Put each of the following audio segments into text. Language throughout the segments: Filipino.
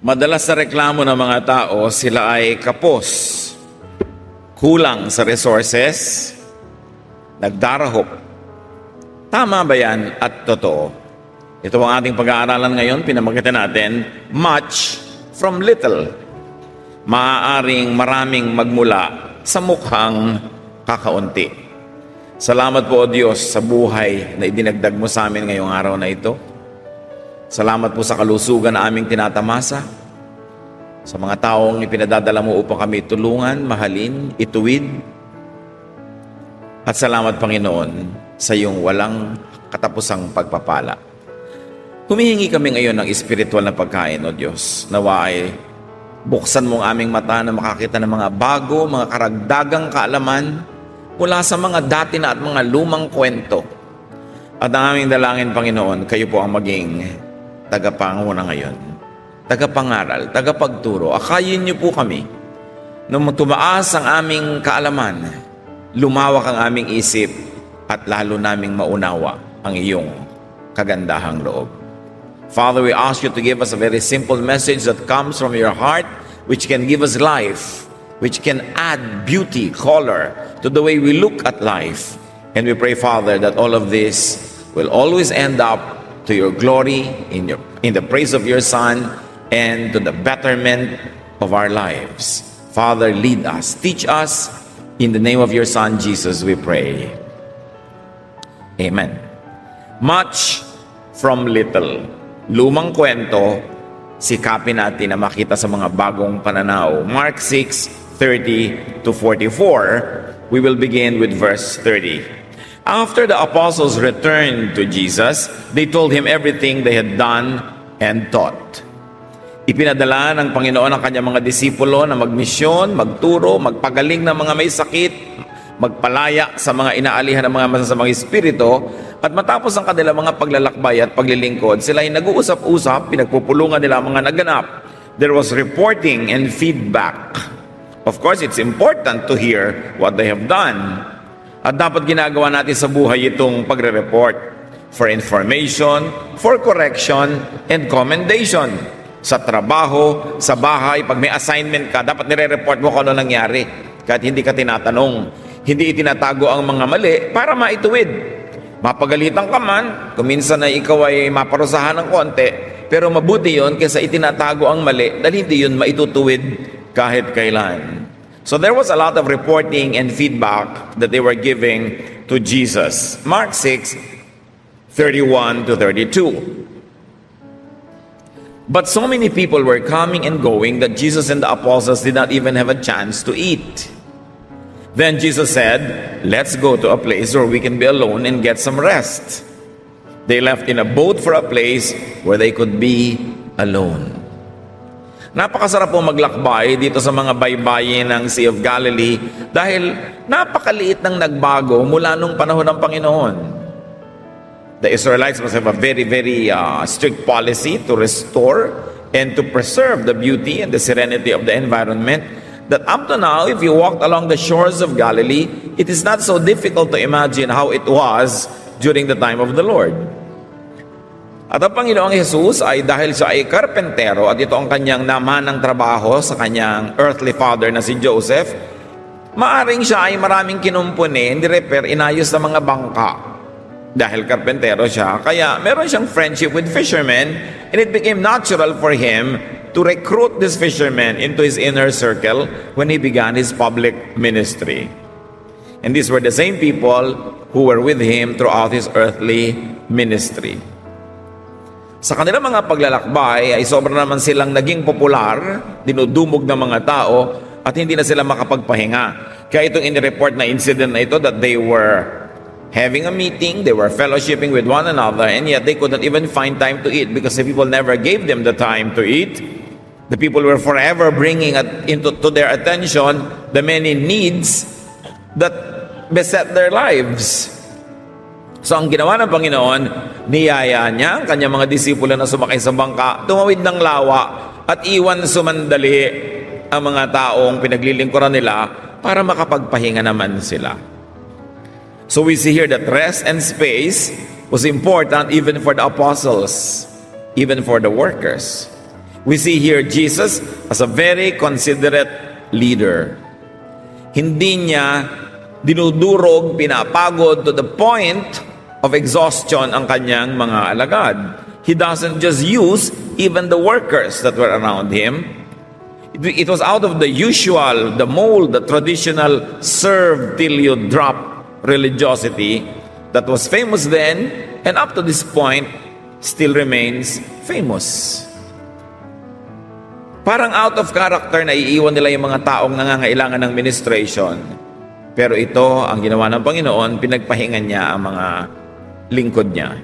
Madalas sa reklamo ng mga tao, sila ay kapos, kulang sa resources, nagdarahop. Tama ba yan at totoo? Ito ang ating pag-aaralan ngayon, pinamagitan natin, much from little. Maaaring maraming magmula sa mukhang kakaunti. Salamat po o Diyos sa buhay na idinagdag mo sa amin ngayong araw na ito. Salamat po sa kalusugan na aming tinatamasa, sa mga taong ipinadadala mo upang kami tulungan, mahalin, ituwid. At salamat, Panginoon, sa iyong walang katapusang pagpapala. Humihingi kami ngayon ng espiritual na pagkain, O Diyos. Nawa ay buksan mo ang aming mata na makakita ng mga bago, mga karagdagang kaalaman mula sa mga dati na at mga lumang kwento. At ang aming dalangin, Panginoon, kayo po ang maging tagapanguna ngayon, tagapangaral, tagapagturo. Akayin niyo po kami nung tumaas ang aming kaalaman, lumawak ang aming isip, at lalo naming maunawa ang iyong kagandahang loob. Father, we ask you to give us a very simple message that comes from your heart, which can give us life, which can add beauty, color to the way we look at life. And we pray, Father, that all of this will always end up to your glory, in the praise of your Son, and to the betterment of our lives. Father, lead us, teach us. In the name of your Son, Jesus, we pray. Amen. Much from little. Lumang kwento, sikapin natin na makita sa mga bagong pananaw. Mark 6:30 to 44. We will begin with verse 30. After the apostles returned to Jesus, they told him everything they had done and taught. Ipinadala ng Panginoon ang kanyang mga disipulo na magmisyon, magturo, magpagaling ng mga may sakit, magpalaya sa mga inaalihan ng mga masasamang espiritu, at matapos ang kanilang mga paglalakbay at paglilingkod, sila ay nag-uusap-usap, pinagpupulungan nila ang mga naganap. There was reporting and feedback. Of course, it's important to hear what they have done. At dapat ginagawa natin sa buhay itong pagre-report for information, for correction, and commendation. Sa trabaho, sa bahay, pag may assignment ka, dapat nire-report mo kung ano nangyari. Kahit hindi ka tinatanong, hindi itinatago ang mga mali para maituwid. Mapagalitan ka man, kung minsan na ikaw ay maparusahan ng konti, pero mabuti yon kaysa itinatago ang mali dahil hindi yun maitutuwid kahit kailan. So there was a lot of reporting and feedback that they were giving to Jesus. Mark 6:31 to 32. But so many people were coming and going that Jesus and the apostles did not even have a chance to eat. Then Jesus said, "Let's go to a place where we can be alone and get some rest." They left in a boat for a place where they could be alone. Napakasarap po maglakbay dito sa mga baybayin ng Sea of Galilee dahil napakaliit ng nagbago mula nung panahon ng Panginoon. The Israelites must have a very, very strict policy to restore and to preserve the beauty and the serenity of the environment that up to now, if you walked along the shores of Galilee, it is not so difficult to imagine how it was during the time of the Lord. At ang Panginoong Jesus ay dahil siya ay karpentero at ito ang kanyang namanang trabaho sa kanyang earthly father na si Joseph, maaring siya ay maraming kinumpuni, nirepair, inayos na mga bangka. Dahil karpentero siya, kaya meron siyang friendship with fishermen, and it became natural for him to recruit this fishermen into his inner circle when he began his public ministry. And these were the same people who were with him throughout his earthly ministry. Sa kanilang mga paglalakbay ay sobra naman silang naging popular, dinudumog ng mga tao, at hindi na sila makapagpahinga. Kaya itong in-report na incident na ito that they were having a meeting, they were fellowshipping with one another, and yet they could not even find time to eat because the people never gave them the time to eat. The people were forever bringing to their attention the many needs that beset their lives. So ang ginawa ng Panginoon, niyaya niya ang kanyang mga disipulo na sumakay sa bangka, tumawid ng lawa at iwan sumandali ang mga taong pinaglilingkuran nila para makapagpahinga naman sila. So we see here that rest and space was important even for the apostles, even for the workers. We see here Jesus as a very considerate leader. Hindi niya dinudurog, pinapagod to the point of exhaustion ang kanyang mga alagad. He doesn't just use even the workers that were around him. It was out of the usual, the mold, the traditional serve till you drop religiosity that was famous then and up to this point still remains famous. Parang out of character na iiwan nila yung mga taong nangangailangan ng ministration. Pero ito, ang ginawa ng Panginoon, pinagpahingan niya ang mga lingkod niya.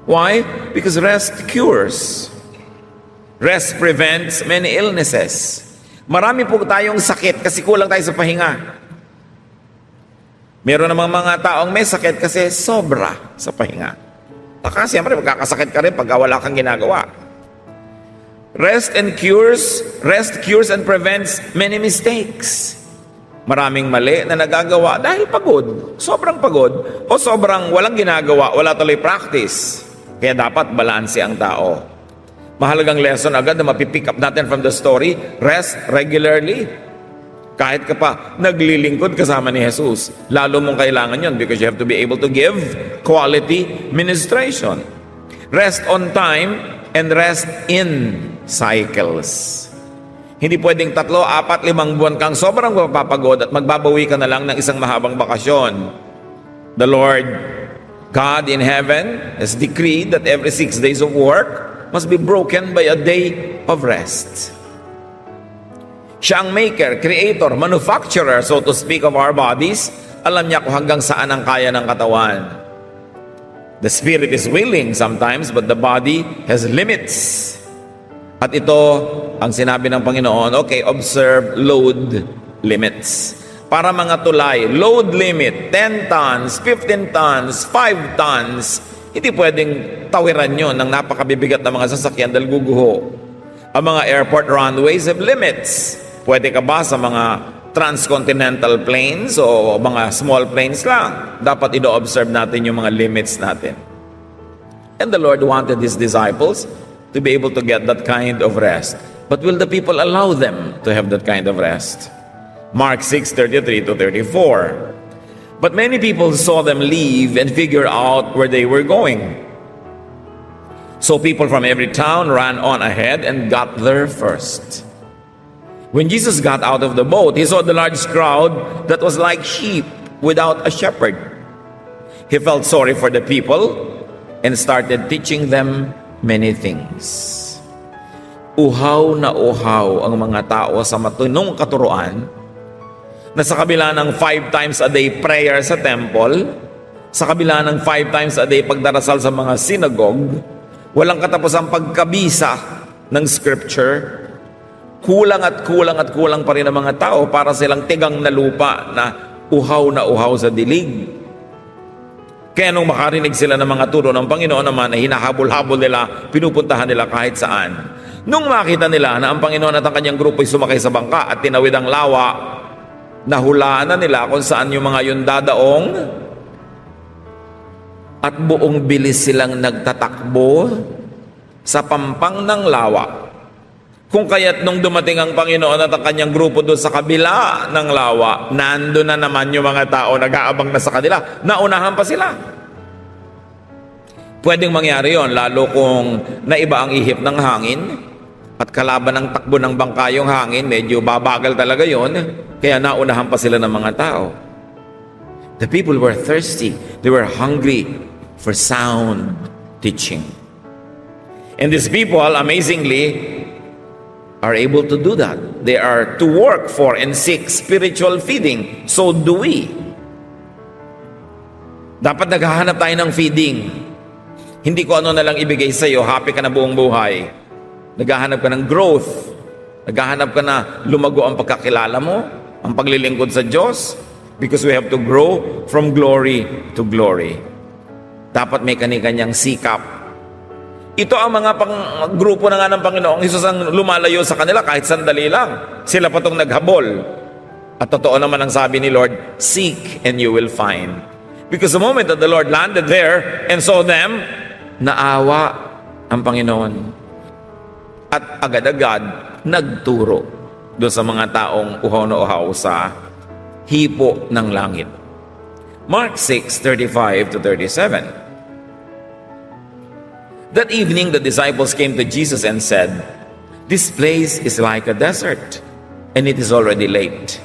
Why? Because rest cures. Rest prevents many illnesses. Marami po tayong sakit kasi kulang tayo sa pahinga. Meron namang mga taong may sakit kasi sobra sa pahinga. Taka, siyempre, magkakasakit ka rin pag wala kang ginagawa. Rest cures and prevents many mistakes. Maraming mali na nagagawa dahil pagod. Sobrang pagod o sobrang walang ginagawa, wala tuloy practice. Kaya dapat balanse ang tao. Mahalagang lesson agad na mapipick up natin from the story, rest regularly. Kahit ka pa naglilingkod kasama ni Jesus, lalo mong kailangan yun because you have to be able to give quality ministration. Rest on time and rest in cycles. Hindi pwedeng 3, 4, 5 buwan kang sobrang mapapagod at magbabawi ka na lang ng isang mahabang bakasyon. The Lord, God in heaven, has decreed that every 6 days of work must be broken by a day of rest. Siya ang maker, creator, manufacturer, so to speak, of our bodies. Alam niya kung hanggang saan ang kaya ng katawan. The spirit is willing sometimes, but the body has limits. At ito ang sinabi ng Panginoon, okay, observe load limits. Para mga tulay, load limit, 10 tons, 15 tons, 5 tons. Hindi pwedeng tawiran yun ng napakabibigat na mga sasakyan dahil guguho. Ang mga airport runways have limits. Pwede ka ba sa mga transcontinental planes o mga small planes lang? Dapat ino-observe natin yung mga limits natin. And the Lord wanted His disciples to be able to get that kind of rest. But will the people allow them to have that kind of rest? Mark 6:33-34. But many people saw them leave and figure out where they were going. So people from every town ran on ahead and got there first. When Jesus got out of the boat, he saw the large crowd that was like sheep without a shepherd. He felt sorry for the people and started teaching them many things. Uhaw na uhaw ang mga tao sa matinong katuruan na sa kabila ng 5 times a day prayer sa temple, sa kabila ng 5 times a day pagdarasal sa mga synagogue, walang katapusang pagkabisa ng scripture, kulang at kulang pa rin ang mga tao para silang tigang na lupa na uhaw sa dilig. Kaya nung makarinig sila ng mga turo ng Panginoon naman na hinahabol-habol nila, pinupuntahan nila kahit saan. Nung makita nila na ang Panginoon at ang kanyang grupo ay sumakay sa bangka at tinawid ang lawa, nahulaan na nila kung saan yung mga yun dadaong at buong bilis silang nagtatakbo sa pampang ng lawa. Kung kaya't nung dumating ang Panginoon at ang kanyang grupo doon sa kabila ng lawa, nando na naman yung mga tao nag-aabang na sa kanila. Naunahan pa sila. Pwedeng mangyari yon lalo kung naiba ang ihip ng hangin at kalaban ng takbo ng bangka yung hangin, medyo babagal talaga yon. Kaya naunahan pa sila ng mga tao. The people were thirsty. They were hungry for sound teaching. And these people, amazingly, are able to do that. They are to work for and seek spiritual feeding. So do we. Dapat naghahanap tayo ng feeding. Hindi ko ano na lang ibigay sa iyo, happy ka na buong buhay. Naghahanap ka ng growth. Naghahanap ka na lumago ang pagkakilala mo, ang paglilingkod sa Diyos, because we have to grow from glory to glory. Dapat may kani-kanyang sikap. Ito ang mga grupo na nga ng Panginoong Hesus ang lumalayo sa kanila kahit sandali lang. Sila pa itong naghabol. At totoo naman ang sabi ni Lord, seek and you will find. Because the moment that the Lord landed there and saw them, naawa ang Panginoon. at agad-agad nagturo doon sa mga taong uhaw na uhaw sa hipo ng langit. Mark 6:35-37. That evening, the disciples came to Jesus and said, "This place is like a desert, and it is already late.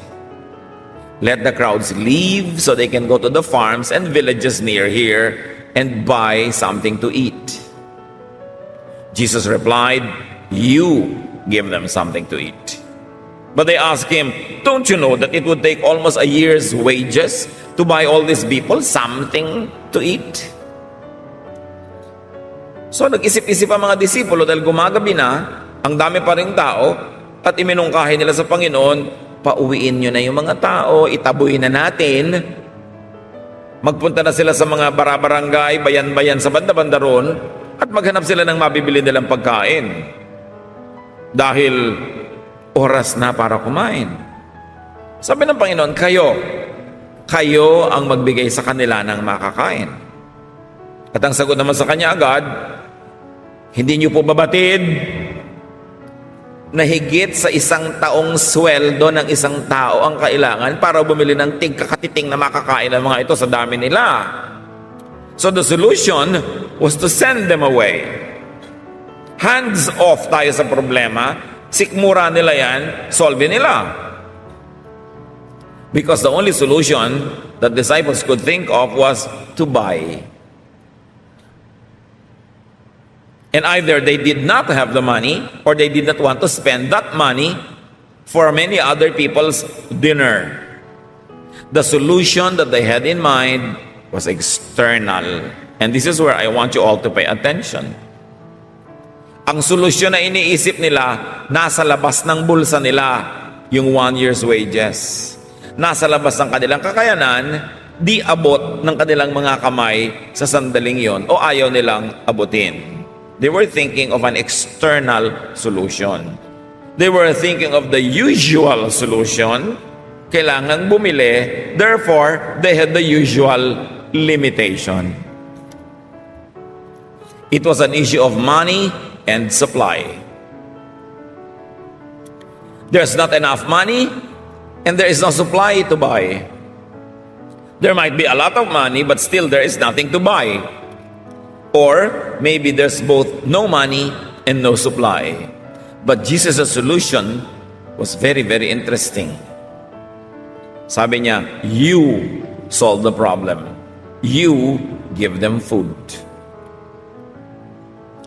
Let the crowds leave so they can go to the farms and villages near here and buy something to eat." Jesus replied, "You give them something to eat." But they asked him, "Don't you know that it would take almost a year's wages to buy all these people something to eat?" So nag-isip-isip ang mga disipulo dahil gumagabi na, ang dami pa ring tao, at iminungkahi nila sa Panginoon, "Pauwiin nyo na yung mga tao, itabuin na natin." Magpunta na sila sa mga barabarangay, bayan-bayan sa banda-banda ron, at maghanap sila ng mabibili nilang pagkain. Dahil oras na para kumain. Sabi ng Panginoon, kayo ang magbigay sa kanila ng makakain. At ang sagot naman sa kanya agad, hindi niyo po babatid na higit sa 1 taong sweldo ng isang tao ang kailangan para bumili ng tigkakatiting na makakain ng mga ito sa dami nila. So the solution was to send them away. Hands off tayo sa problema, sikmura nila yan, solve nila. Because the only solution that disciples could think of was to buy. And either they did not have the money or they did not want to spend that money for many other people's dinner. The solution that they had in mind was external. And this is where I want you all to pay attention. Ang solusyon na iniisip nila, nasa labas ng bulsa nila, yung 1 year's wages. Nasa labas ng kanilang kakayanan, di abot ng kanilang mga kamay sa sandaling yon o ayaw nilang abutin. They were thinking of an external solution. They were thinking of the usual solution. Kailangan bumili, therefore, they had the usual limitation. It was an issue of money and supply. There's not enough money, and there is no supply to buy. There might be a lot of money, but still there is nothing to buy. Or maybe there's both no money and no supply. But Jesus' solution was very, very interesting. Sabi niya, you solve the problem. You give them food.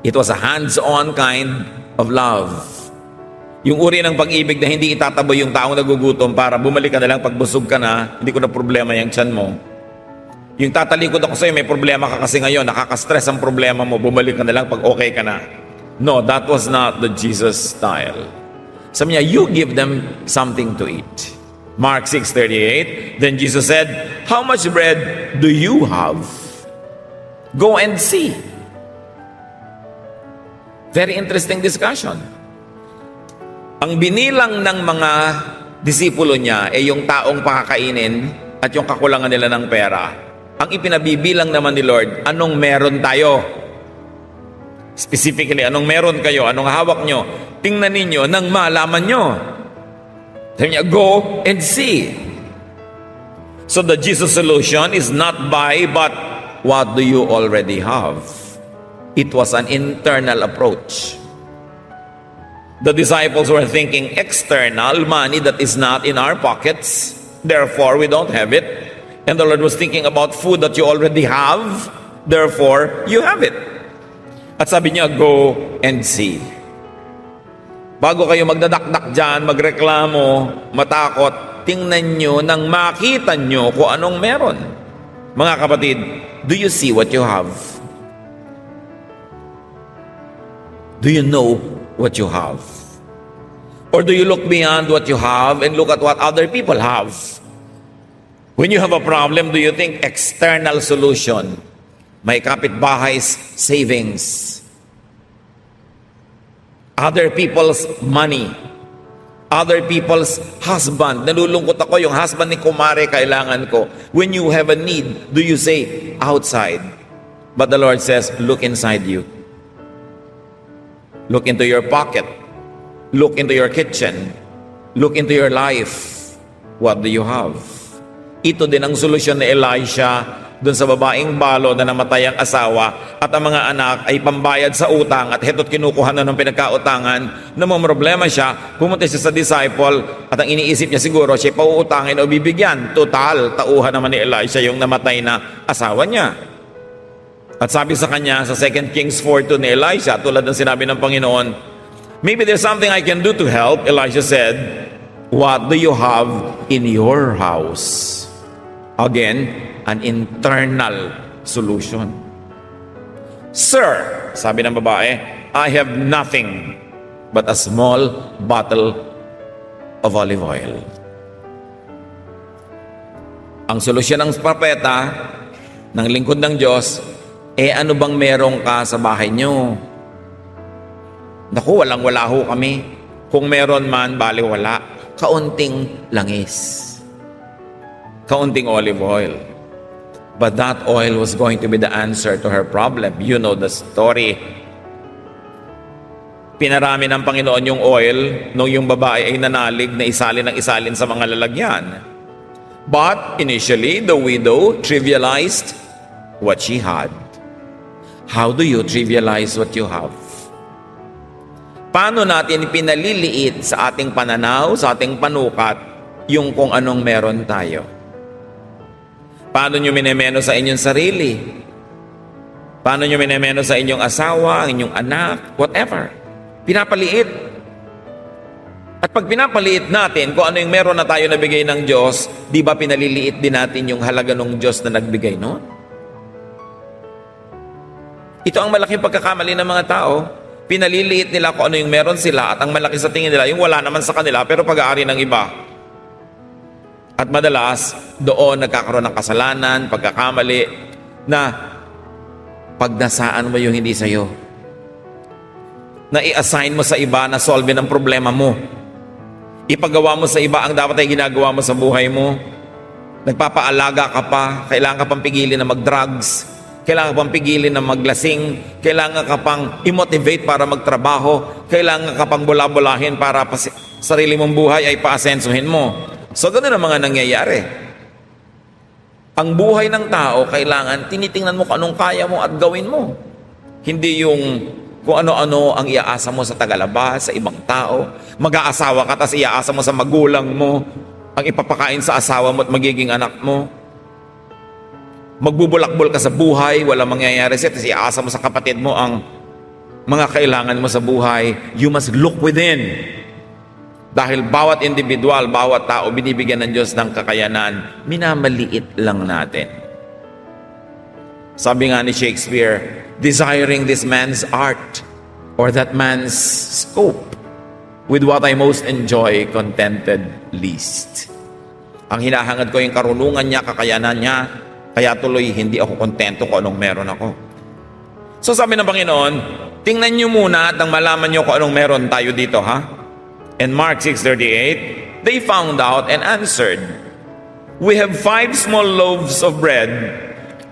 It was a hands-on kind of love. Yung uri ng pag-ibig na hindi itataboy yung taong nagugutom para bumalik ka na lang pagbusog ka na, hindi ko na problema yung tiyan mo. Yung tatalikod ako sa'yo, may problema ka kasi ngayon, nakaka-stress ang problema mo, bumalik ka na lang pag okay ka na. No, that was not the Jesus style. Sabi niya, you give them something to eat. Mark 6:38, then Jesus said, "How much bread do you have? Go and see." Very interesting discussion. Ang binilang ng mga disipulo niya ay yung taong pakakainin at yung kakulangan nila ng pera. Ang ipinabibilang naman ni Lord, anong meron tayo? Specifically, anong meron kayo? Anong hawak nyo? Tingnan ninyo nang malaman nyo. Sabi niya, go and see. So the Jesus solution is not buy, but what do you already have? It was an internal approach. The disciples were thinking external, money that is not in our pockets, therefore we don't have it. And the Lord was thinking about food that you already have, therefore you have it. At sabi niya, go and see. Bago kayo magdadakdak dyan, magreklamo, matakot, tingnan nyo nang makita nyo kung anong meron. Mga kapatid, do you see what you have? Do you know what you have? Or do you look beyond what you have and look at what other people have? When you have a problem, do you think external solution? May kapitbahay's savings. Other people's money. Other people's husband. Nalulungkot ako, yung husband ni kumare kailangan ko. When you have a need, do you say outside? But the Lord says, look inside you. Look into your pocket. Look into your kitchen. Look into your life. What do you have? Ito din ang solusyon ni Elisha doon sa babaeng balo na namatay ang asawa at ang mga anak ay pambayad sa utang at heto't kinukuha na ng pinagkautangan na may problema siya, pumunta siya sa disciple at ang iniisip niya siguro siya pauutangin o bibigyan. Total, tauhan naman ni Elisha yung namatay na asawa niya. At sabi sa kanya sa 2 Kings 4:2 ni Elisha, tulad ng sinabi ng Panginoon, maybe there's something I can do to help. Elisha said, what do you have in your house? Again, an internal solution. Sir, sabi ng babae, I have nothing but a small bottle of olive oil. Ang solusyon ng propeta, ng lingkod ng Diyos, ano bang merong ka sa bahay nyo? Naku, walang-wala ho kami. Kung meron man, bali wala. Kaunting langis. Kaunting olive oil. But that oil was going to be the answer to her problem. You know the story. Pinarami ng Panginoon yung oil nung yung babae ay nanalig na isalin sa mga lalagyan. But initially, the widow trivialized what she had. How do you trivialize what you have? Paano natin pinaliliit sa ating pananaw, sa ating panukat, yung kung anong meron tayo? Paano nyo minemeno sa inyong sarili? Paano nyo minemeno sa inyong asawa, inyong anak, whatever? Pinapaliit. At pag pinapaliit natin kung ano yung meron na tayo na bigay ng Diyos, di ba pinaliliit din natin yung halaga ng Diyos na nagbigay noon? Ito ang malaking pagkakamali ng mga tao. Pinaliliit nila kung ano yung meron sila at ang malaki sa tingin nila, yung wala naman sa kanila pero pag-aari ng iba. At madalas, doon nagkakaroon ng kasalanan, pagkakamali, na pagdasaan mo yung hindi sa'yo. Na i-assign mo sa iba na solve ang problema mo. Ipagawa mo sa iba ang dapat ay ginagawa mo sa buhay mo. Nagpapaalaga ka pa, kailangan ka pang pigilin na mag-drugs, kailangan ka pang pigilin na maglasing, kailangan ka pang i-motivate para magtrabaho, kailangan ka pang bula-bulahin para sarili mong buhay ay paasensuhin mo. So, ganun ang mga nangyayari. Ang buhay ng tao, kailangan tinitingnan mo kung anong kaya mo at gawin mo. Hindi yung kung ano-ano ang iaasa mo sa tagalabas, sa ibang tao. Mag-aasawa ka, tapos iaasa mo sa magulang mo, ang ipapakain sa asawa mo at magiging anak mo. Magbubulakbol ka sa buhay, walang mangyayari sa'yo, tapos iaasa mo sa kapatid mo ang mga kailangan mo sa buhay. You must look within. Dahil bawat individual, bawat tao, binibigyan ng Diyos ng kakayanan, minamaliit lang natin. Sabi nga ni Shakespeare, desiring this man's art or that man's scope, with what I most enjoy, contented least. Ang hinahangad ko yung karunungan niya, kakayanan niya, kaya tuloy hindi ako kontento kung anong meron ako. So sabi ng Panginoon, tingnan niyo muna at nang malaman niyo kung anong meron tayo dito, ha? In Mark 6:38, they found out and answered, we have 5 small loaves of bread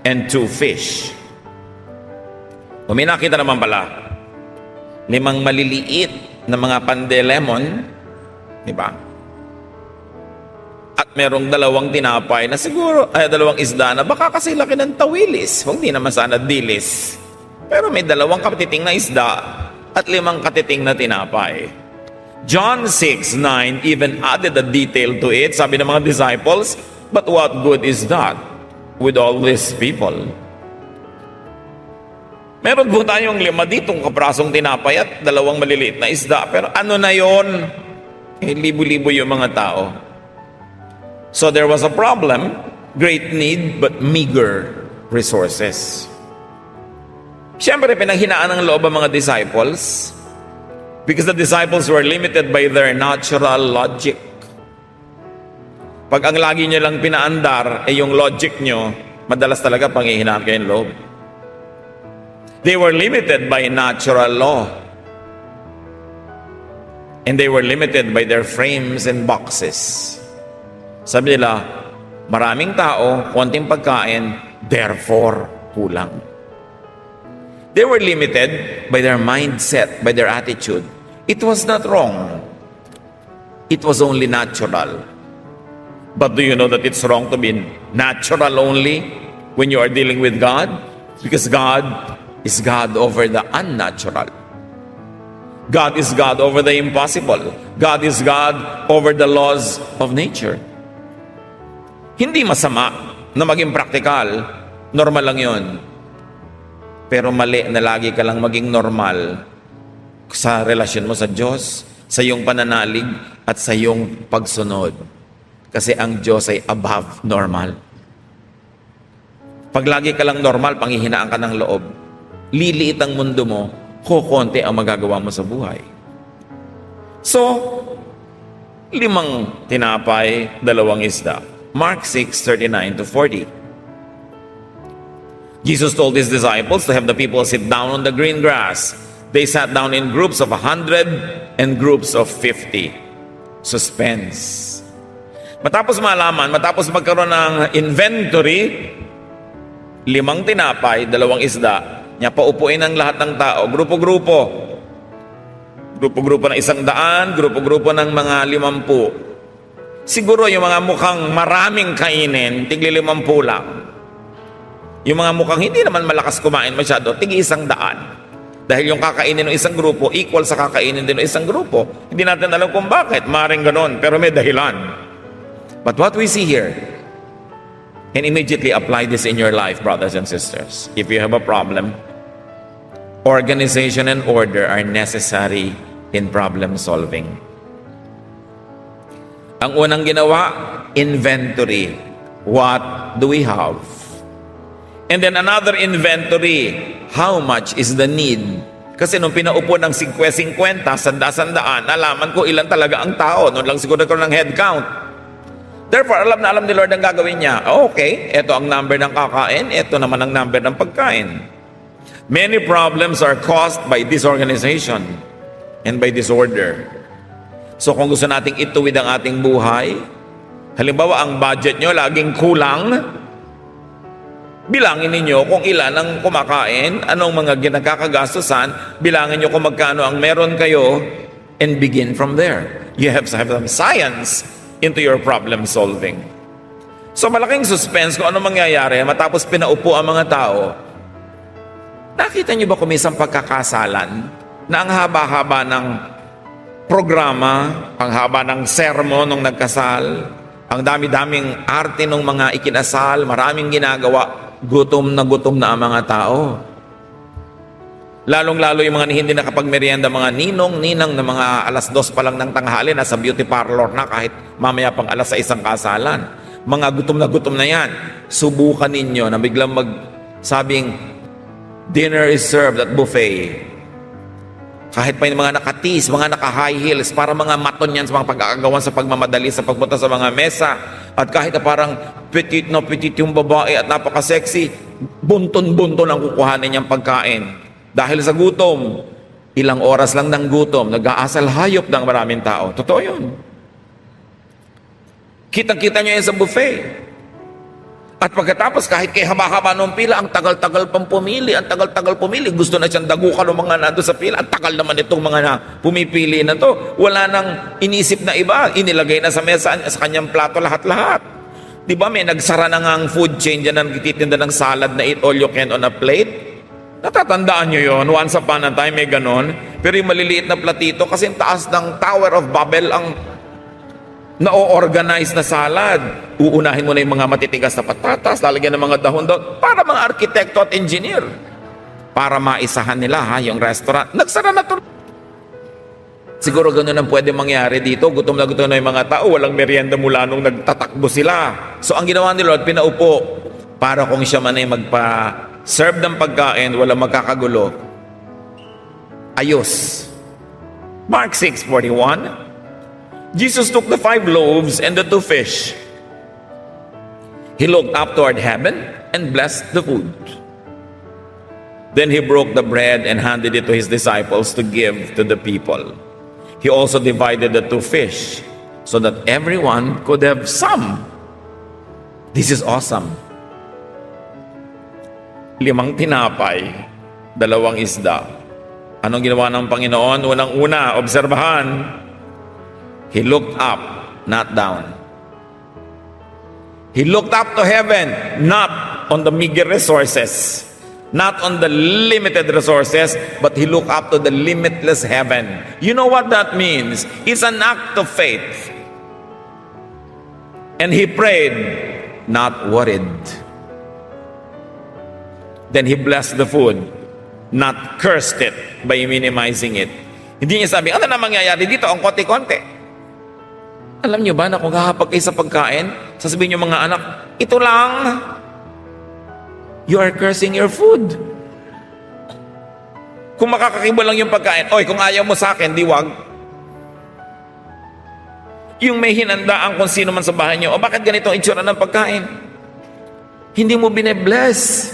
and 2 fish. Kung may nakita naman pala, 5 maliliit na mga pandelemon, di ba? At merong 2 tinapay na siguro, 2 isda na baka kasi laki ng tawilis. Huwag di naman sana dilis. Pero may 2 katiting na isda at 5 katiting na tinapay. John 6:9 even added a detail to it. Sabi ng mga disciples, but what good is that with all these people? Meron po tayong 5 ditong kaprasong tinapay at 2 maliliit na isda. Pero ano na yon? Libo-libo yung mga tao. So there was a problem, great need, but meager resources. Siyempre, pinanghinaan ng loob ang mga disciples because the disciples were limited by their natural logic. Pag ang lagi nyo lang pinaandar ay yung logic nyo, madalas talaga panghihinaan kayo ng loob. They were limited by natural law. And they were limited by their frames and boxes. Sabi nila, maraming tao, konting pagkain, therefore kulang. They were limited by their mindset, by their attitude. It was not wrong. It was only natural. But do you know that it's wrong to be natural only when you are dealing with God? Because God is God over the unnatural. God is God over the impossible. God is God over the laws of nature. Hindi masama na maging praktikal. Normal lang yun. Pero mali na lagi ka lang maging normal sa relasyon mo sa Diyos, sa iyong pananalig, at sa iyong pagsunod. Kasi ang Diyos ay above normal. Pag lagi ka lang normal, panghihinaan ka ng loob, liliit ang mundo mo, kukonti ang magagawa mo sa buhay. So, 5 tinapay, 2 isda. Mark 6:39-40. Jesus told his disciples to have the people sit down on the green grass. They sat down in groups of 100 and groups of 50. Suspense. Matapos malaman, matapos magkaroon ng inventory, 5 tinapay, 2 isda, niya paupuin ang lahat ng tao, grupo-grupo. Grupo-grupo ng 100, grupo-grupo ng mga 50. Siguro yung mga mukhang maraming kainin, tigli 50 lang. Yung mga mukhang hindi naman malakas kumain masyado, tig 100. Dahil yung kakainin ng isang grupo, equal sa kakainin din ng isang grupo. Hindi natin alam kung bakit, maring ganon, pero may dahilan. But what we see here, and immediately apply this in your life, brothers and sisters. If you have a problem, organization and order are necessary in problem solving. Ang unang ginawa, inventory. What do we have? And then another inventory, how much is the need? Kasi nung pinaupo ng 50, sanda-sandaan, alaman ko ilan talaga ang tao. Noon lang siguro ko ng head count. Therefore, alam na alam ni Lord ang gagawin niya. Okay, ito ang number ng kakain, ito naman ang number ng pagkain. Many problems are caused by disorganization and by disorder. So kung gusto nating ituwid ang ating buhay, halimbawa ang budget nyo laging kulang, bilangin ninyo kung ilan ang kumakain, anong mga ginagkakagastusan, bilangin nyo kung magkano ang meron kayo, and begin from there. You have to have some science into your problem solving. So malaking suspense kung ano mangyayari matapos pinaupo ang mga tao. Nakita nyo ba kung may isang pagkakasalan na ang haba-haba ng programa, ang haba ng sermon nung nagkasal, ang dami-daming arte ng mga ikinasal, maraming ginagawa, gutom na ang mga tao. Lalong-lalo yung mga hindi nakapagmerienda, mga ninong-ninang na mga 2:00 pa lang ng tanghali, nasa beauty parlor na kahit mamaya pang 6:00 ang kasalan. Mga gutom na yan. Subukan ninyo na biglang magsabing, dinner is served at buffet. Kahit pa yung mga nakatis, mga naka-high heels, para mga maton yan sa mga pag-aagawan sa pagmamadali sa pagpunta sa mga mesa. At kahit na parang petit yung babae at napaka-sexy, bunton-bunton ang kukuhanin niyang pagkain. Dahil sa gutom, ilang oras lang ng gutom, nag-aasal hayop ng maraming tao. Totoo yun. Kitang-kita niyo yan sa buffet. At pagkatapos, kahit kay haba-haba ng pila, ang tagal-tagal pang pumili, gusto na siyang dagukan ng mga nando sa pila. Ang tagal naman itong mga na pumipili na to. Wala nang inisip na iba. Inilagay na sa mesa, sa kanyang plato lahat-lahat. Di ba may nagsara na nga ang food chain dyan na nagtitinda ng salad na eat all you can on a plate? Natatandaan nyo yon, once upon a time may ganon. Pero yung maliliit na platito, kasi taas ng Tower of Babel ang na-organize na salad. Uunahin mo na yung mga matitigas na patatas, lalagyan ng mga dahon-dahon, para mga arkitekto at engineer. Para maisahan nila yung restaurant. Nagsara na to. Siguro ganun ang pwede mangyari dito. Gutom na yung mga tao, walang merienda mula nung nagtatakbo sila. So ang ginawa ni Lord, pinaupo para kung siya man ay magpa-serve ng pagkain, walang magkakagulo. Ayos. Mark 6:41. Jesus took the 5 loaves and the 2 fish. He looked up toward heaven and blessed the food. Then he broke the bread and handed it to his disciples to give to the people. He also divided the 2 fish so that everyone could have some. This is awesome. 5 tinapay, 2 isda. Anong ginawa ng Panginoon? Unang-una, obserbahan, He looked up, not down. He looked up to heaven, not on the meager resources, not on the limited resources, but He looked up to the limitless heaven. You know what that means? It's an act of faith. And He prayed, not worried. Then He blessed the food, not cursed it by minimizing it. Hindi niya sabi, ano na mangyayari dito? Ang konti-konti. Alam niyo ba na kung hahapag kayo sa pagkain, sasabihin niyo mga anak, ito lang. You are cursing your food. Kung makakakiba lang yung pagkain, oy, kung ayaw mo sa akin, di wag. Yung may hinandaan kung sino man sa bahay niyo, o bakit ganito ang itsura ng pagkain? Hindi mo bine-bless.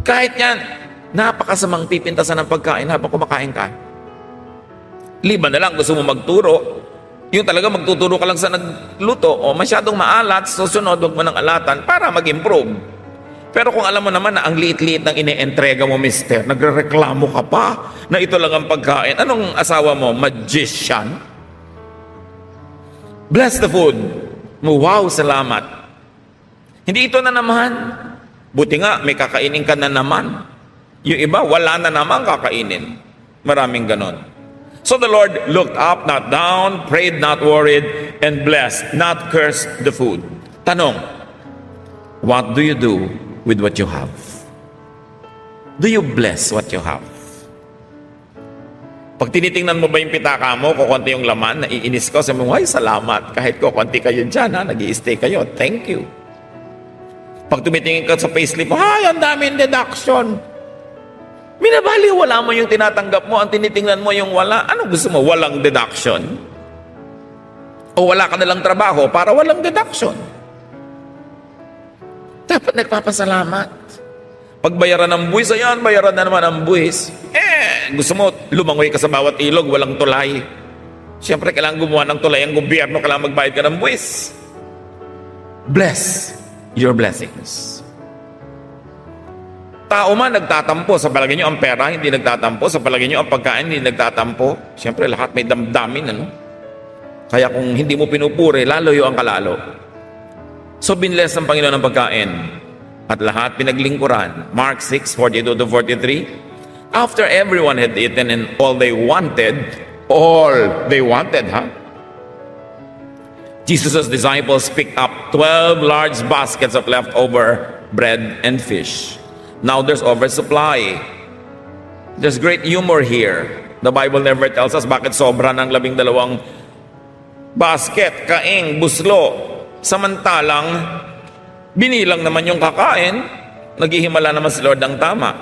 Kahit yan, napakasamang pipintasan ng pagkain habang kumakain ka. Liban na lang, gusto mo magturo, yung talaga magtuturo ka lang sa nagluto, o masyadong maalat, susunod, wag mo ng alatan para mag-improve. Pero kung alam mo naman na ang liit-liit ng ine-entrega mo, mister, nagrereklamo ka pa na ito lang ang pagkain. Anong asawa mo? Magician? Bless the food. Wow, salamat. Hindi ito na naman. Buti nga, may kakainin ka na naman. Yung iba, wala na naman kakainin. Maraming ganon. So the Lord looked up, not down, prayed, not worried, and blessed, not cursed the food. Tanong, what do you do with what you have? Do you bless what you have? Pag tinitingnan mo ba yung pitaka mo, kukunti yung laman, naiinis ko, sabi mo, ay, salamat, kahit kukunti kayo dyan, ha, nag-i-stay kayo, thank you. Pag tumitingin ka sa payslip mo, ay, ang daming deduction. Minabaliwala mo yung tinatanggap mo, ang tinitingnan mo yung wala. Ano gusto mo? Walang deduction? O wala ka nalang trabaho para walang deduction? Dapat nagpapasalamat. Pag bayaran ng buwis, ayan, bayaran na naman ang buwis. Gusto mo, lumangoy ka sa bawat ilog, walang tulay. Siyempre, kailangan gumawa ng tulay ang gobyerno, kailangan magbayad ka ng buwis. Bless your blessings. Tao man nagtatampo, sa palagay nyo ang pera hindi nagtatampo, sa palagay nyo ang pagkain hindi nagtatampo. Siyempre lahat may damdamin, ano? Kaya kung hindi mo pinupuri, laloyo ang kalalo. So binless ng Panginoon ang pagkain at lahat pinaglingkuran. Mark 6:42-43. After everyone had eaten and all they wanted, Jesus' disciples picked up 12 large baskets of leftover bread and fish. Now there's oversupply. There's great humor here. The Bible never tells us bakit sobra ng 12 basket, kaing, buslo. Samantalang, binilang naman yung kakain, naghihimala naman si Lord ng tama.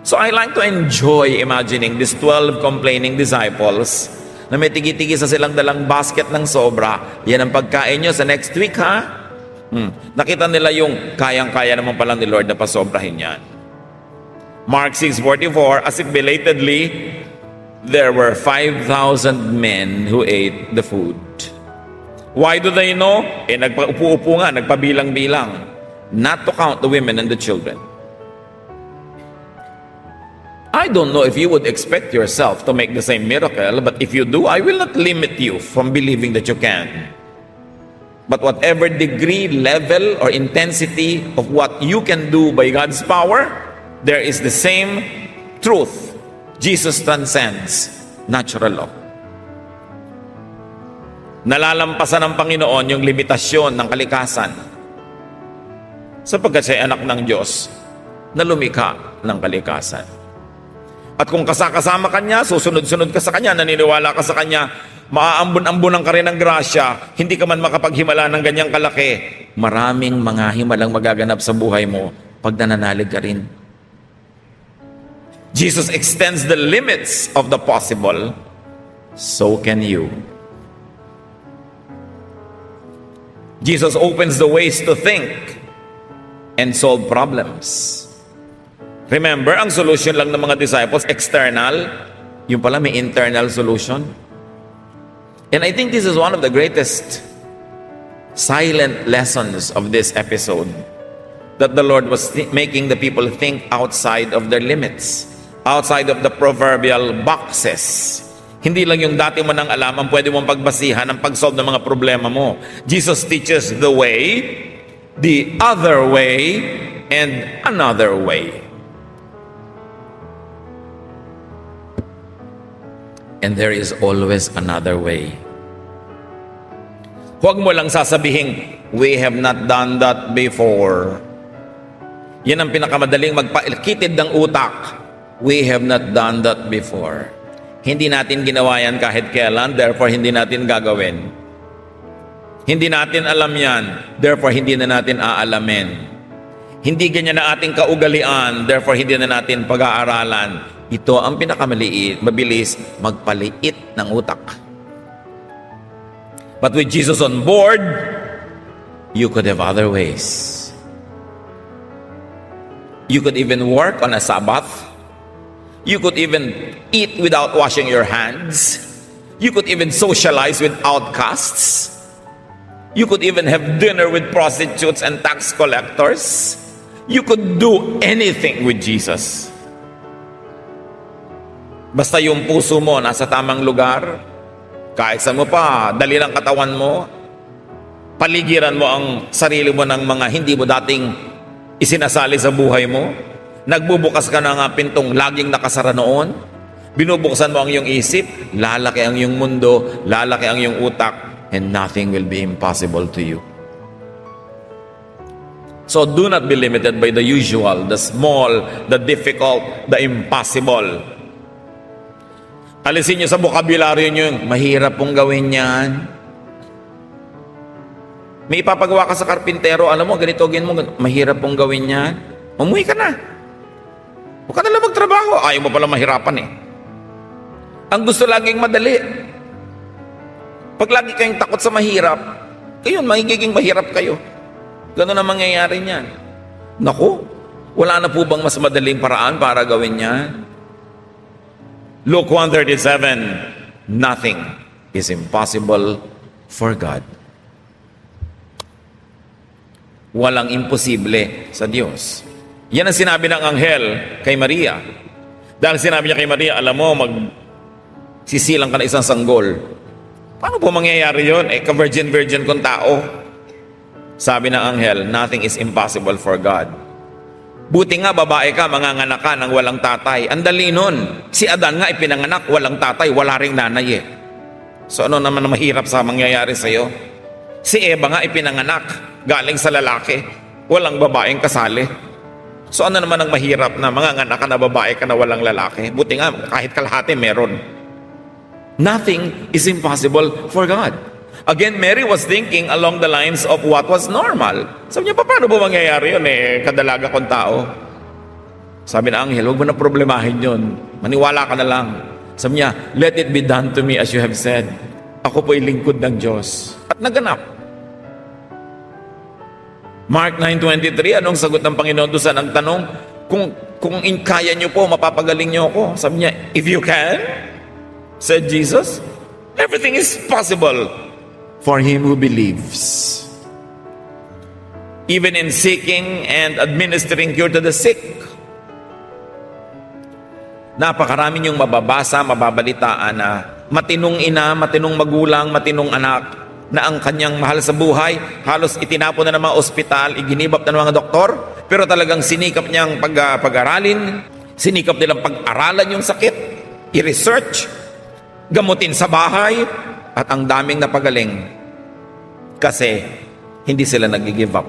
So I like to enjoy imagining these 12 complaining disciples na may tigi-tigi sa silang dalang basket ng sobra. Yan ang pagkain nyo sa next week, ha? Nakita nila yung kayang-kaya naman pala ni Lord na pasobrahin yan. Mark 6:44, as if belatedly, there were 5,000 men who ate the food. Why do they know? Nagpaupo-upo nga, nagpabilang-bilang. Not to count the women and the children. I don't know if you would expect yourself to make the same miracle, but if you do, I will not limit you from believing that you can. But whatever degree, level, or intensity of what you can do by God's power, there is the same truth. Jesus transcends natural law. Nalalampasan ng Panginoon yung limitasyon ng kalikasan sapagkat siya ay anak ng Diyos na lumikha ng kalikasan. At kung kasama ka niya, susunod-sunod ka sa Kanya, naniniwala ka sa Kanya, maaambon-ambunan ka rin ng grasya, hindi ka man makapaghimala ng ganyang kalaki, maraming mga himalang magaganap sa buhay mo pag nananalig ka rin. Jesus extends the limits of the possible, so can you. Jesus opens the ways to think and solve problems. Remember, ang solution lang ng mga disciples, external, yung pala may internal solution. And I think this is one of the greatest silent lessons of this episode. that the Lord was making the people think outside of their limits, outside of the proverbial boxes. Hindi lang yung dati mo nang alam ang pwede mong pagbasihan ang pag-solve ng mga problema mo. Jesus teaches the way, the other way, and another way. And there is always another way. Huwag mo lang sasabihin, we have not done that before. Yan ang pinakamadaling magpakitid ng utak. We have not done that before. Hindi natin ginawa yan kahit kailan, therefore hindi natin gagawin. Hindi natin alam yan, therefore hindi na natin aalamin. Hindi ganyan na ating kaugalian, therefore hindi na natin pag-aaralan. Ito ang mabilis magpaliit ng utak. But with Jesus on board, you could have other ways. You could even work on a Sabbath. You could even eat without washing your hands. You could even socialize with outcasts. You could even have dinner with prostitutes and tax collectors. You could do anything with Jesus. Basta yung puso mo nasa tamang lugar, kahit saan mo pa, dali lang katawan mo, paligiran mo ang sarili mo ng mga hindi mo dating isinasali sa buhay mo, nagbubukas ka ng pintong laging nakasara noon, binubuksan mo ang iyong isip, lalaki ang iyong mundo, lalaki ang iyong utak, and nothing will be impossible to you. So do not be limited by the usual, the small, the difficult, the impossible. Alisin nyo sa bokabularyo nyo yung, mahirap pong gawin yan. May ipapagawa ka sa karpintero, alam mo, ganito, mahirap pong gawin yan. Umuwi ka na. Huwag ka nalang magtrabaho. Ayaw mo pala mahirapan eh. Ang gusto laging madali. Pag lagi kayong takot sa mahirap, ayun, magiging mahirap kayo. Ganun ang mangyayari niyan. Naku, wala na po bang mas madaling paraan para gawin yan? Luke 1:37, nothing is impossible for God. Walang imposible sa Diyos. Yan ang sinabi ng anghel kay Maria. Dahil sinabi niya kay Maria, alam mo, sisilang ka na isang sanggol. Paano po mangyayari yun? Ka-virgin kong tao. Sabi ng anghel, nothing is impossible for God. Buti nga babae ka, manganganak ka ng walang tatay. Ang dali nun. Si Adan nga ipinanganak, walang tatay, wala ring nanay eh. So ano naman ang mahirap sa mangyayari sa'yo? Si Eva nga ipinanganak, galing sa lalaki, walang babaeng kasali. So ano naman ang mahirap na manganganak ka na babae ka na walang lalaki? Buti nga kahit kalahati meron. Nothing is impossible for God. Again, Mary was thinking along the lines of what was normal. Sabi niya, paano ba mangyayari yun eh? Kadalaga kong tao. Sabi ng anghel, huwag mo na problemahin yun. Maniwala ka na lang. Sabi niya, let it be done to me as you have said. Ako po'y lingkod ng Diyos. At naganap. Mark 9:23, anong sagot ng Panginoon doon sa ang tanong? Kung kaya niyo po, mapapagaling niyo ako. Sabi niya, if you can, said Jesus, everything is possible for him who believes. Even in seeking and administering cure to the sick. Napakarami niyong mababasa, mababalitaan na matinong ina, matinong magulang, matinong anak na ang kanyang mahal sa buhay, halos itinapon na ng mga ospital, iginibap na ng mga doktor, pero talagang sinikap niyang pag-aralin, sinikap nilang pag-aralan yung sakit, i-research, gamutin sa bahay, at ang daming napagaling kasi hindi sila nag-give up.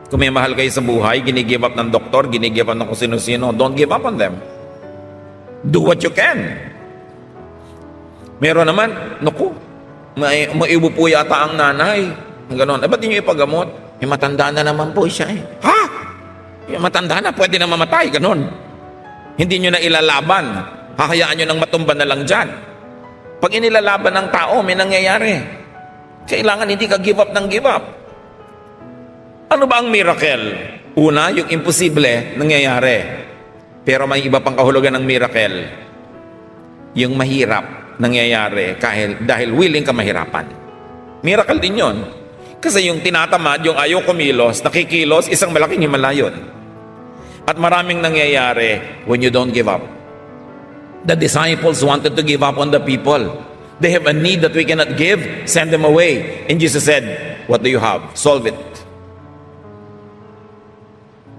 Kung may mahal kayo sa buhay, ginigive up ng doktor, ginigive up ng kung sino-sino, don't give up on them. Do what you can. Meron naman, naku, maibo po yata ang nanay. Ganon. Ba't di nyo ipagamot? Matanda na naman po siya eh. Ha? Matanda na, pwede na mamatay. Ganon. Hindi nyo na ilalaban. Hahayaan nyo nang matumba na lang dyan. Pag inilalaban ng tao, may nangyayari. Kailangan hindi ka give up ng give up. Ano ba ang miracle? Una, yung imposible nangyayari. Pero may iba pang kahulugan ng miracle. Yung mahirap nangyayari dahil willing ka mahirapan. Miracle din yon. Kasi yung tinatamad, yung ayaw kumilos, nakikilos, isang malaking himala yun. At maraming nangyayari when you don't give up. The disciples wanted to give up on the people. They have a need that we cannot give, send them away. And Jesus said, what do you have? Solve it.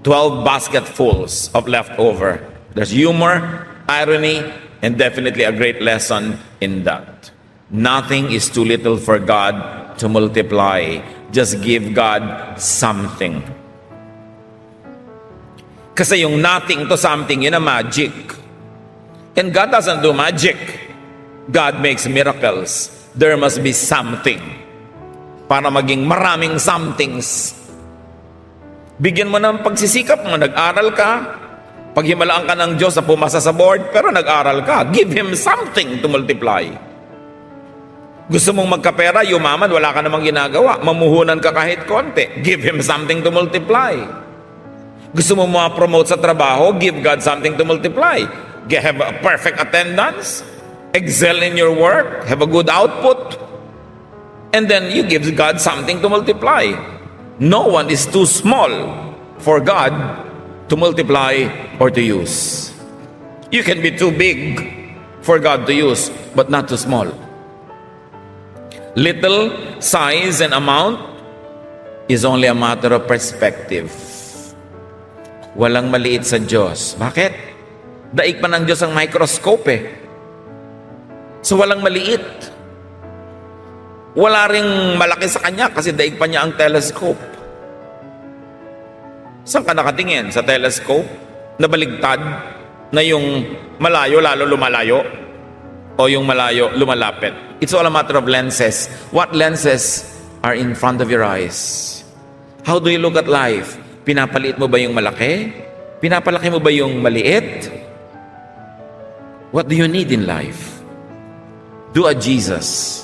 12 basketfuls of leftover. There's humor, irony, and definitely a great lesson in that. Nothing is too little for God to multiply. Just give God something. Kasi yung nothing to something, yun ang magic. And God doesn't do magic. God makes miracles. There must be something para maging maraming somethings. Bigyan mo ng pagsisikap mo, nag-aral ka, paghimalaan ka ng Diyos na pumasa sa board, pero nag-aral ka. Give Him something to multiply. Gusto mong magkapera, yumaman, wala ka namang ginagawa. Mamuhunan ka kahit konti. Give Him something to multiply. Gusto mo ma-promote sa trabaho, give God something to multiply. Have a perfect attendance, excel in your work, have a good output, and then you give God something to multiply. No one is too small for God to multiply or to use. You can be too big for God to use, but not too small. Little size and amount is only a matter of perspective. Walang maliit sa Diyos. Bakit? Daig pa ng Diyos ang microscope eh. So walang maliit. Wala ring malaki sa Kanya kasi daig pa niya ang telescope. Saan ka nakatingin? Sa telescope? Nabaligtad na yung malayo lalo lumalayo? O yung malayo lumalapit? It's all a matter of lenses. What lenses are in front of your eyes? How do you look at life? Pinapaliit mo ba yung malaki? Pinapalaki mo ba yung maliit? What do you need in life? Do a Jesus.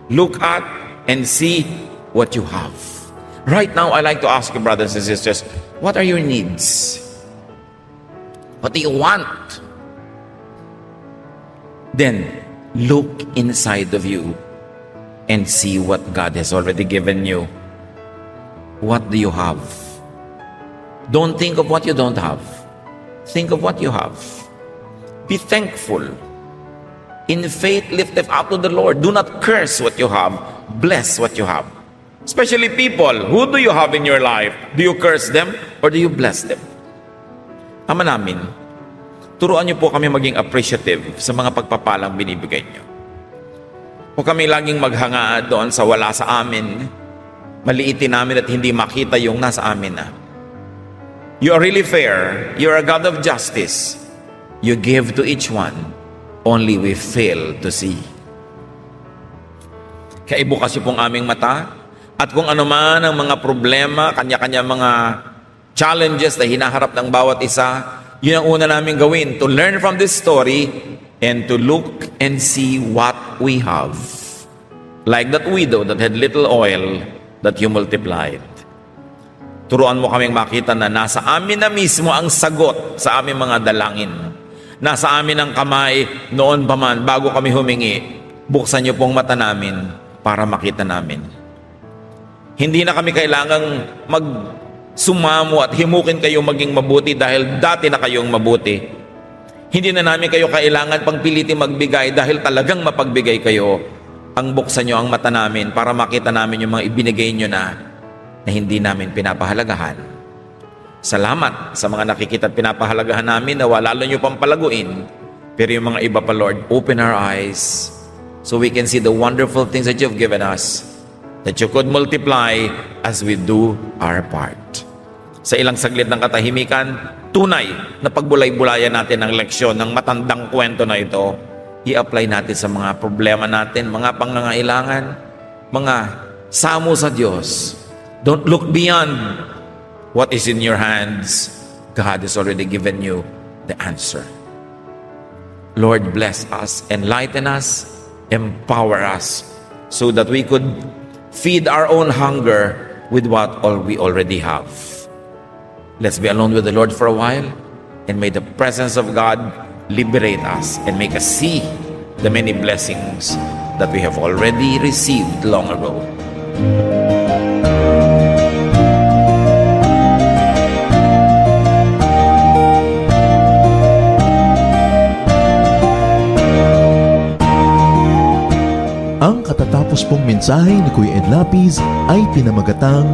Look at and see what you have. Right now, I like to ask you, brothers and sisters, what are your needs? What do you want? Then, look inside of you and see what God has already given you. What do you have? Don't think of what you don't have. Think of what you have. Be thankful. In faith, lift them up to the Lord. Do not curse what you have. Bless what you have. Especially people, who do you have in your life? Do you curse them or do you bless them? Ama namin, turuan niyo po kami maging appreciative sa mga pagpapalang binibigay niyo. Huwag kami laging maghanga doon sa wala sa amin. Maliitin namin at hindi makita yung nasa amin na. You are really fair. You are a God of justice. You give to each one. Only we fail to see. Kaya ibukas niyo pong aming mata at kung ano man ang mga problema, kanya-kanya mga challenges na hinaharap ng bawat isa, yun ang una namin gawin, to learn from this story and to look and see what we have. Like that widow that had little oil that you multiplied. Turuan mo kaming makita na nasa amin na mismo ang sagot sa aming mga dalangin. Nasa amin ang kamay noon pa man bago kami humingi. Buksan niyo pong mata namin para makita namin. Hindi na kami kailangang magsumamo at himukin kayo maging mabuti dahil dati na kayong mabuti. Hindi na namin kayo kailangan pangpilitin magbigay dahil talagang mapagbigay kayo. Ang buksan nyo ang mata namin para makita namin yung mga ibinigay nyo na hindi namin pinapahalagahan. Salamat sa mga nakikita at pinapahalagahan namin na lalo nyo pang palaguin. Pero yung mga iba pa, Lord, open our eyes so we can see the wonderful things that you've given us, that you could multiply as we do our part. Sa ilang saglit ng katahimikan, tunay na pagbulay-bulayan natin ang leksyon ng matandang kwento na ito. I-apply natin sa mga problema natin, mga pangangailangan, mga samo sa Diyos. Don't look beyond what is in your hands. God has already given you the answer. Lord, bless us, enlighten us, empower us, so that we could feed our own hunger with what all we already have. Let's be alone with the Lord for a while, and may the presence of God liberate us and make us see the many blessings that we have already received long ago. Ang katatapos pong mensahe ni Kuya Ed Lapid ay pinamagatang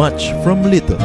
Much from Little.